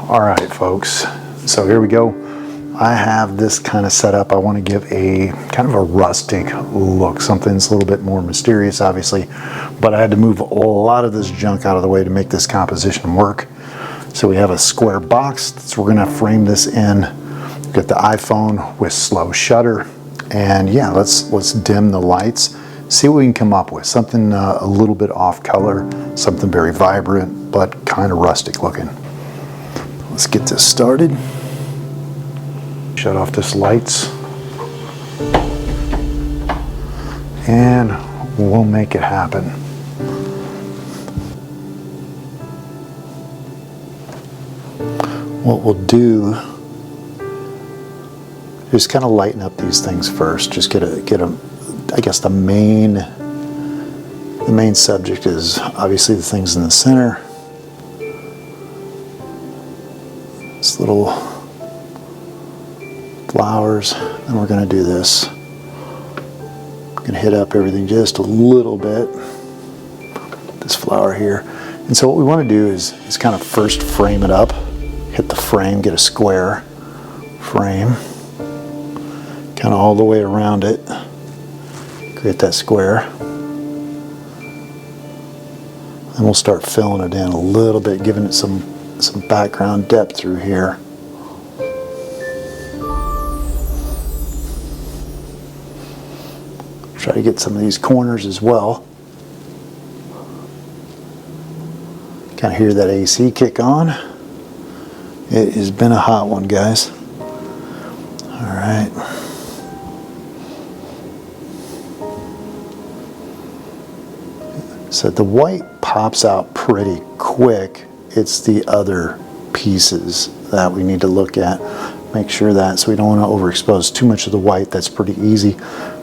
All right, folks, so here we go. I have this kind of set up. I want to give a kind of a rustic look, something that's a little bit more mysterious, obviously, but I had to move a lot of this junk out of the way to make this composition work. So we have a square box, so we're gonna frame this in. Get the iPhone with slow shutter, and yeah, let's dim the lights, see what we can come up with. Something a little bit off color, something very vibrant, but kind of rustic looking. Let's get this started. Shut off this lights, and we'll make it happen. What we'll do is kind of lighten up these things first. Just get a. I guess the main subject is obviously the things in the center. This little flowers, and we're going to do this. I'm going to hit up everything just a little bit. This flower here. And so what we want to do is kind of first frame it up. Hit the frame, get a square frame. Kind of all the way around it. Create that square. And we'll start filling it in a little bit, giving it some background depth through here. Try to get some of these corners as well. Kind of hear that AC kick on. It has been a hot one, guys. All right. So the white pops out pretty quick. It's the other pieces that we need to look at. Make sure that, so we don't want to overexpose too much of the white. That's pretty easy.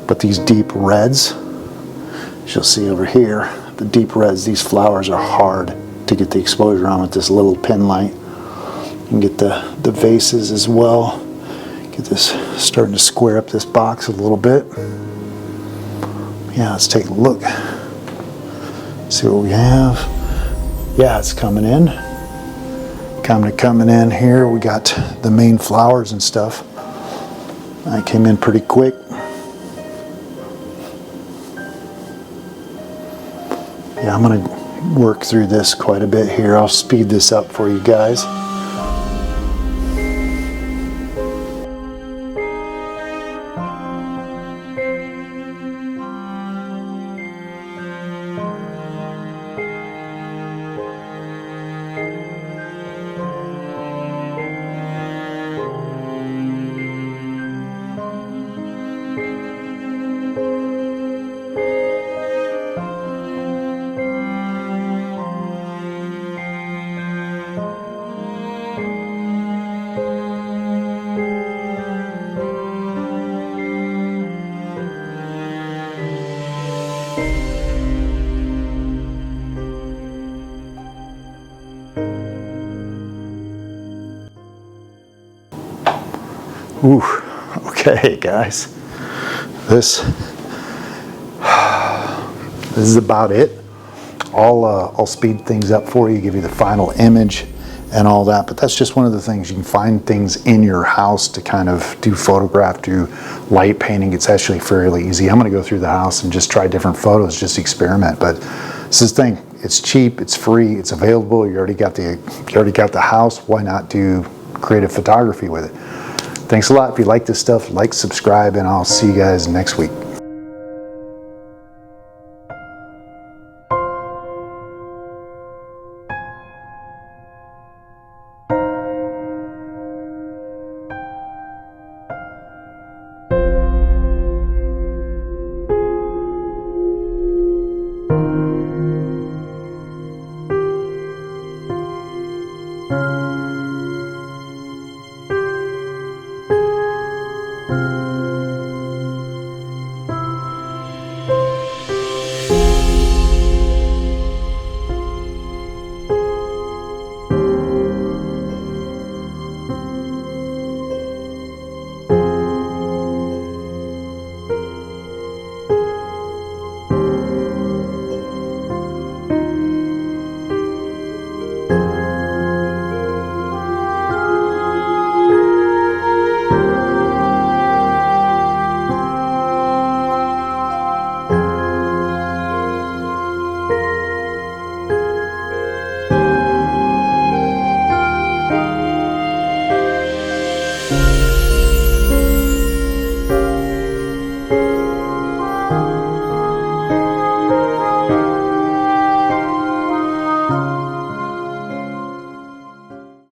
But these deep reds, as you'll see over here, the deep reds, these flowers are hard to get the exposure on with this little pin light. You can get the vases as well. Get this starting to square up this box a little bit. Yeah, let's take a look. See what we have. Yeah, it's coming in. Coming in here. We got the main flowers and stuff. That came in pretty quick. Yeah, I'm going to work through this quite a bit here. I'll speed this up for you guys. Ooh, okay, guys. This is about it. I'll speed things up for you, give you the final image and all that, but that's just one of the things. You can find things in your house to kind of do photograph, do light painting. It's actually fairly easy. I'm going to go through the house and just try different photos, just experiment. But this is the thing. It's cheap, it's free, it's available. You already got the house. Why not do creative photography with it? Thanks a lot. If you like this stuff, like, subscribe, and I'll see you guys next week.